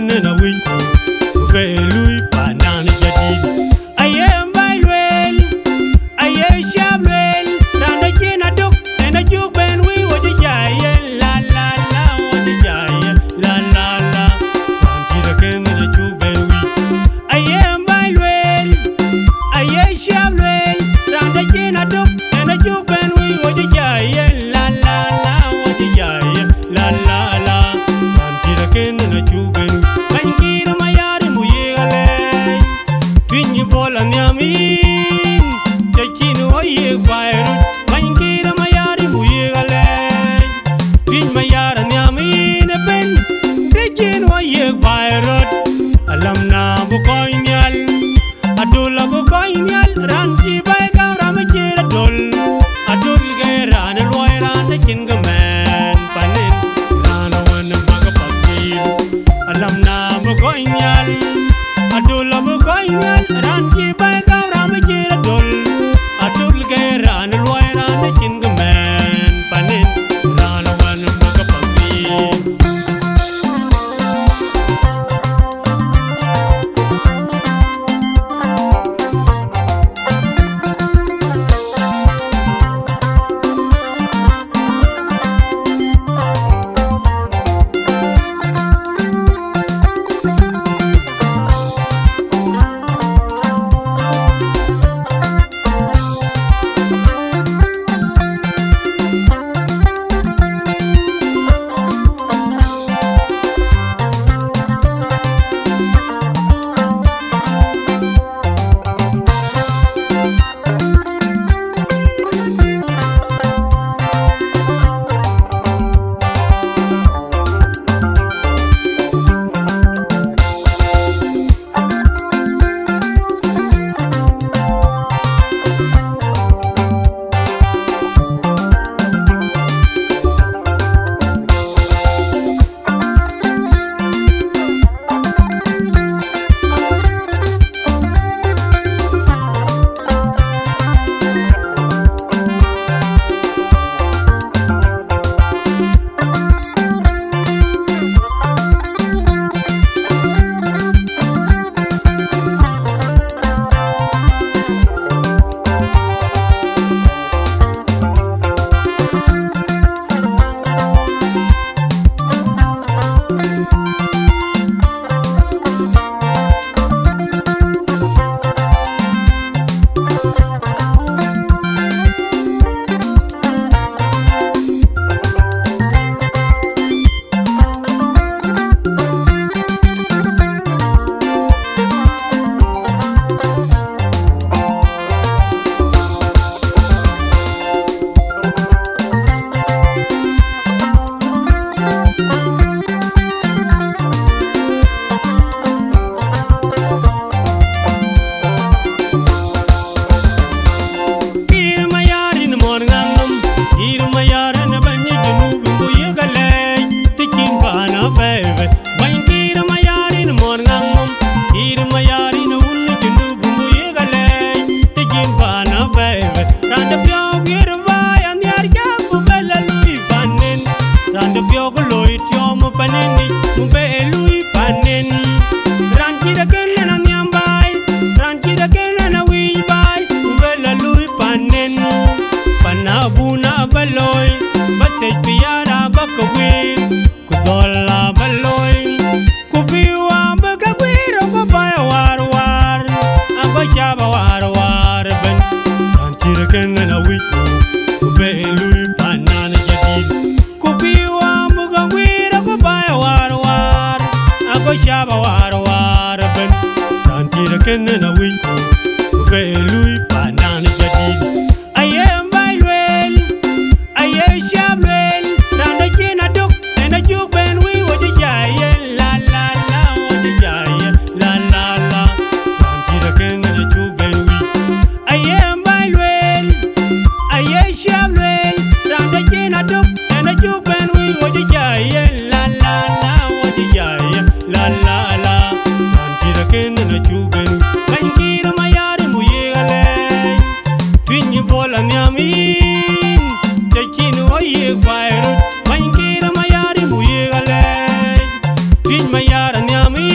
kene na win be lui panan jadi ayem bailwel aye shabwel randa kina duk ena juk ben wi wodi jaye la la la wodi jaye la la la tira kene na juk ben wi ayem bailwel aye shabwel randa kina duk ena juk ben wi wodi jaye la la la wodi jaye la la la tira kene na juk ben bangira mayari muyegale pinyi bola nyamin tekino oye fairu bangira mayari muyegale pinyi mayara nyamin ben tekino oye fairu alam na bukoinyal adula bukoinyal ranji bay gawram jira dol adul geran loiran tekin gamen panin nana wan maga pakir alam na bukoinyal adula bukoinyal ranji bay gawram jira dol adul geran loiran tekin gamen panin nana wan maga pakir kene na win be lui panan jadi ayem bailwel aye shabwel randa kina duk ena juk ben wi wodi jaye la la la wodi jaye la la la tira kene na juk ben wi ayem bailwel aye shabwel randa kina duk ena juk ben wi wodi jaye la la la wodi jaye la la la tira kene na juk ben bangira mayari muyegale pinyi bola nyamin tekino oye fairu bangira mayari muyegale pinyi mayara nyamin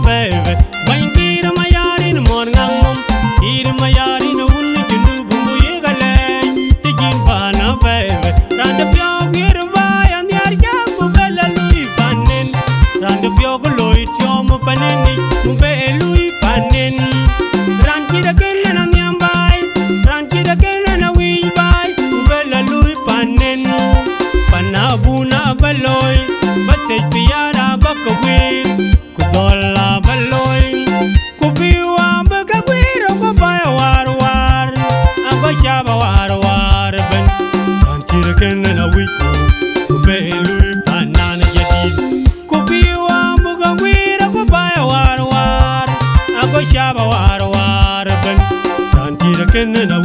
bebe bain kira mayari no mon ngam kira mayari no unni jundu bumbu yegale tigin bana bebe rande pyo gir vai an yar ja bu bela lui panen rande pyo gloi tiomo paneni bu be lui panen ran kira kena na nyambai ran kira kena na wi bai bu bela lui panen panabuna baloi basej piara bakawir kudola baloi kubiwa bakawir ko baya war war abajaba war war ben kantira kenna wiku kubelui panana jadid kubiwa bakawir ko baya war war abajaba war war ben kantira kenna